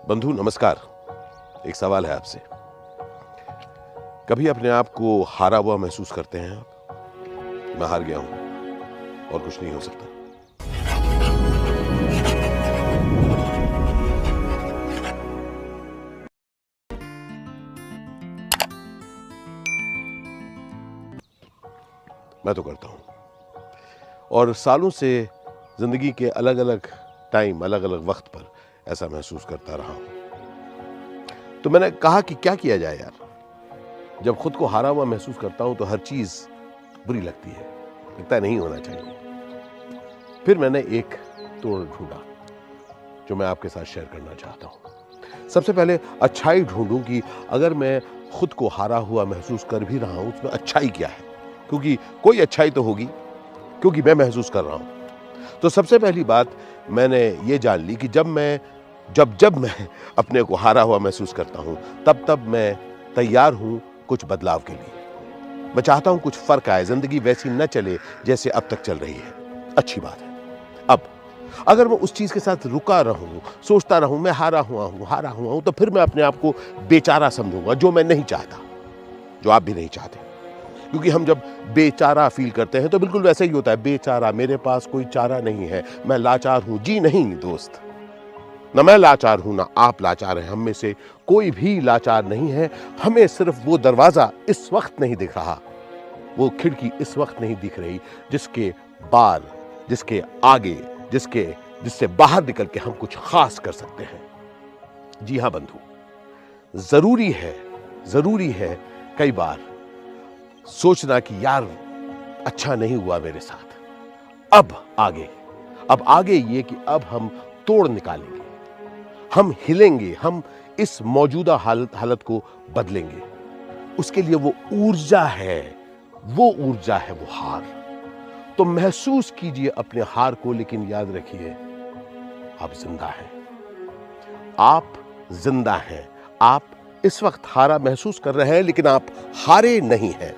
बंधु नमस्कार। एक सवाल है आपसे। कभी अपने आप को हारा हुआ महसूस करते हैं आप? मैं हार गया हूं और कुछ नहीं हो सकता। मैं तो करता हूं और सालों से जिंदगी के अलग अलग टाइम, अलग अलग वक्त पर ऐसा महसूस करता रहा हूं। तो मैंने कहा कि क्या किया जाए यार। जब खुद को हारा हुआ महसूस करता हूं तो हर चीज बुरी लगती है, लगता है नहीं होना चाहिए। फिर मैंने एक तोड़ ढूंढा जो मैं आपके साथ शेयर करना चाहता हूं। सबसे पहले अच्छाई ढूंढूं कि अगर मैं खुद को हारा हुआ महसूस कर भी रहा हूं उसमें अच्छाई क्या है, क्योंकि कोई अच्छाई तो होगी, क्योंकि मैं महसूस कर रहा हूं। तो सबसे पहली बात मैंने ये जान ली कि जब मैं अपने को हारा हुआ महसूस करता हूं तब मैं तैयार हूं कुछ बदलाव के लिए। मैं चाहता हूं कुछ फर्क आए, जिंदगी वैसी न चले जैसे अब तक चल रही है। अच्छी बात है। अब अगर मैं उस चीज के साथ रुका रहूं, सोचता रहूं मैं हारा हुआ हूं, तो फिर मैं अपने आप को बेचारा समझूंगा, जो मैं नहीं चाहता, जो आप भी नहीं चाहते। क्योंकि हम जब बेचारा फील करते हैं तो बिल्कुल वैसा ही होता है, बेचारा, मेरे पास कोई चारा नहीं है, मैं लाचार हूं। जी नहीं दोस्त, ना मैं लाचार हूं ना आप लाचार हैं। हम में से कोई भी लाचार नहीं है। हमें सिर्फ वो दरवाजा इस वक्त नहीं दिख रहा, वो खिड़की इस वक्त नहीं दिख रही जिसके बाहर, जिसके आगे, जिससे बाहर निकल के हम कुछ खास कर सकते हैं। जी हां बंधु, जरूरी है कई बार सोचना कि यार अच्छा नहीं हुआ मेरे साथ। अब आगे ये कि अब हम तोड़ निकालेंगे, हम हिलेंगे, हम इस मौजूदा हालत को बदलेंगे। उसके लिए वो ऊर्जा है वो हार। तो महसूस कीजिए अपने हार को, लेकिन याद रखिए आप जिंदा हैं। आप जिंदा हैं। आप इस वक्त हारा महसूस कर रहे हैं, लेकिन आप हारे नहीं हैं।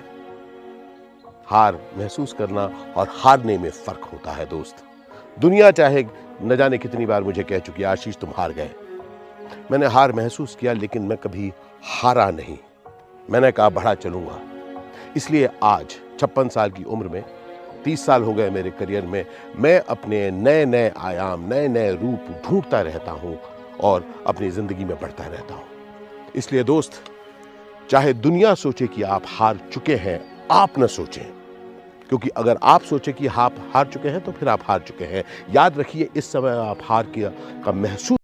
हार महसूस करना और हारने में फर्क होता है दोस्त। दुनिया चाहे न जाने कितनी बार मुझे कह चुकी है, आशीष तुम हार गए। मैंने हार महसूस किया, लेकिन मैं कभी हारा नहीं। मैंने कहा बढ़ा चलूंगा। इसलिए आज 56 साल की उम्र में, 30 साल हो गए मेरे करियर में, मैं अपने नए नए आयाम, नए नए रूप ढूंढता रहता हूं और अपनी जिंदगी में बढ़ता रहता हूं। इसलिए दोस्त, चाहे दुनिया सोचे कि आप हार चुके हैं, आप न सोचें, क्योंकि अगर आप सोचे कि आप हार चुके हैं तो फिर आप हार चुके हैं। याद रखिए इस समय आप हार का महसूस